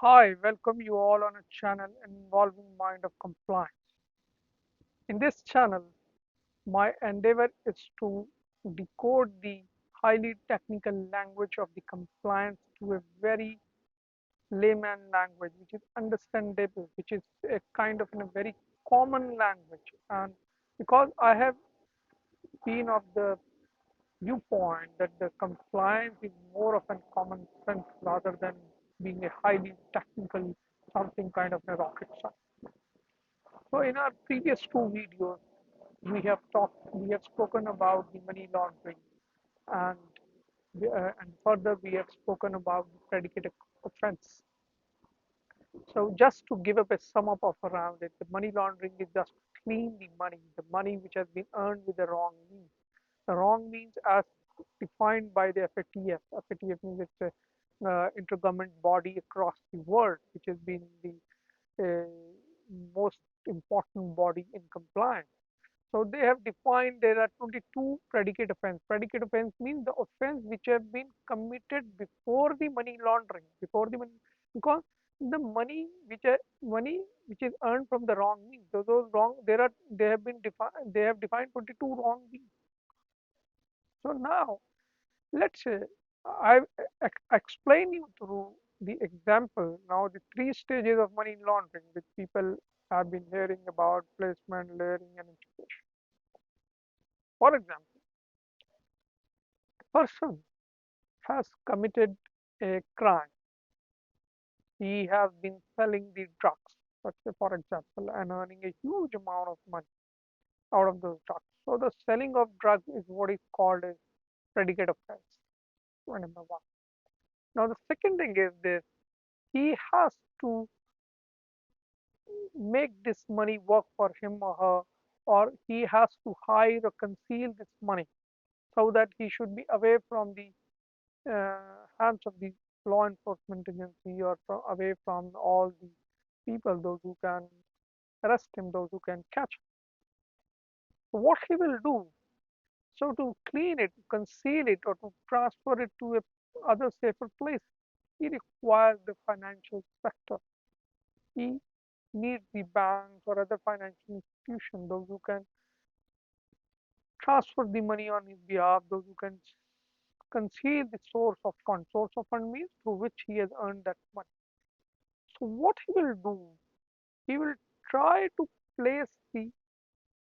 Hi, welcome you all on a channel involving mind of compliance. In this channel, my endeavor is to decode the highly technical language of the compliance to a very layman language, which is understandable, which is a kind of a very common language. And because I have been of the viewpoint that the compliance is more of a common sense rather than being a highly technical something kind of a rocket science. So in our previous two videos, we have spoken about the money laundering, and and further we have spoken about the predicate offense. So just to give up a sum up of around it, the money laundering is just clean the money which has been earned with the wrong means. The wrong means as defined by the FATF. FATF means it's a intergovernment body across the world, which has been the uh, most important body in compliance. So they have defined there are 22 predicate offense. Predicate offense means the offense which have been committed before the money laundering, before the money, because the money which is earned from the wrong means. So those wrong they have been defined they have defined 22 wrong means. So now let's say I explain you through the example now the three stages of money laundering which people have been hearing about placement, layering, and integration. For example, a person has committed a crime. He has been selling the drugs, let's say for example, and earning a huge amount of money out of those drugs. So the selling of drugs is what is called a predicate offense. Number one. Now the second thing is this: he has to make this money work for him or her, or he has to hide or conceal this money so that he should be away from the hands of the law enforcement agency or away from all the people, those who can arrest him, those who can catch him. So what he will do, so to clean it, to conceal it, or to transfer it to a other safer place, he requires the financial sector. He needs the banks or other financial institutions, those who can transfer the money on his behalf, those who can conceal the source of fund. Source of fund means through which he has earned that money. So what he will do, he will try to place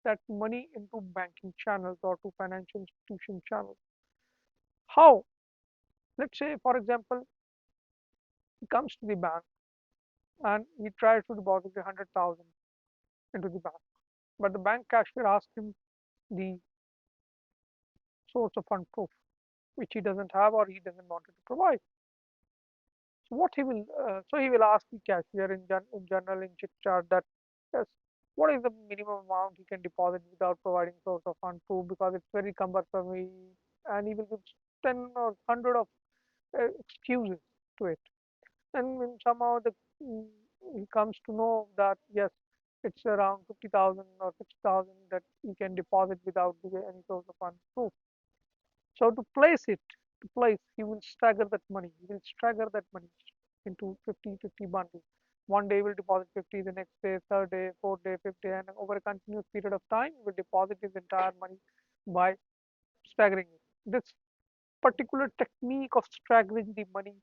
that money into banking channels or to financial institution channels. How? Let's say, for example, he comes to the bank and he tries to deposit 100,000 into the bank, but the bank cashier asks him the source of fund proof, which he doesn't have or he doesn't want to provide. So what he will, so he will ask the cashier in general in chit chat that yes, what is the minimum amount he can deposit without providing source of fund proof because it's very cumbersome. And he will give 10 or 100 of excuses to it. And when somehow mm, he comes to know that yes, it's around 50,000 or 60,000 that he can deposit without any source of fund proof. So to place, he will stagger that money. He will stagger that money into 50 bundles. One day he will deposit 50, the next day, third day, fourth day, fifth day, and over a continuous period of time, he will deposit his entire money by staggering it. This particular technique of staggering the money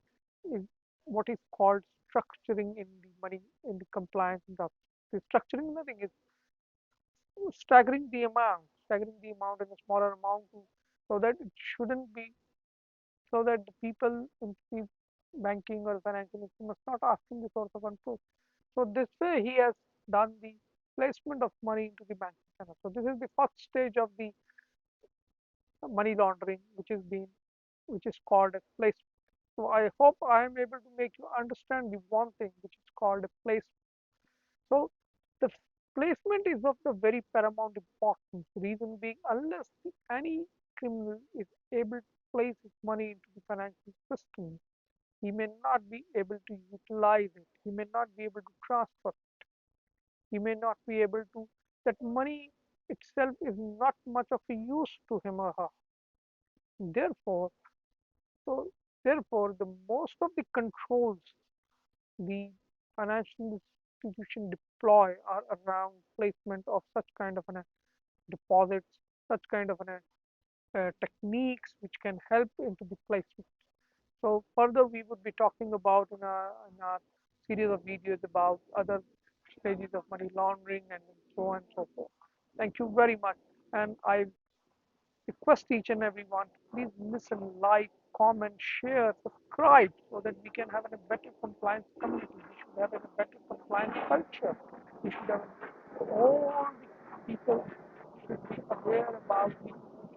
is what is called structuring in the money in the compliance industry. The structuring nothing is staggering the amount in a smaller amount so that it shouldn't be so that the people in the banking or financial institution must not ask him the source of funds. So this way he has done the placement of money into the banking channel. So this is the first stage of the money laundering, which is called a placement. So I hope I am able to make you understand the one thing which is called a placement. So the placement is of the very paramount importance. Reason being, unless any criminal is able to place his money into the financial system, he may not be able to utilize it. He may not be able to transfer. He may not be able to. That money itself is not much of a use to him or her. Therefore, so therefore, the most of the controls the financial institution deploy are around placement of such kind of deposits, such kind of techniques which can help into the placement. So further, we would be talking about in our series of videos about other stages of money laundering and so on and so forth. Thank you very much, and I request each and everyone to please listen, like, comment, share, subscribe, so that we can have a better compliance community. We should have a better compliance culture. We should have all the people should be aware about the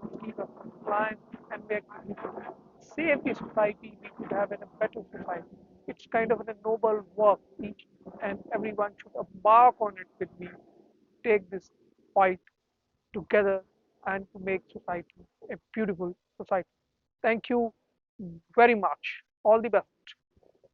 duties of compliance, and we could save the society. We could have a better society. It's kind of a noble work. Each and everyone should embark on it with me. Take this fight together and to make society a beautiful society. Thank you very much. All the best.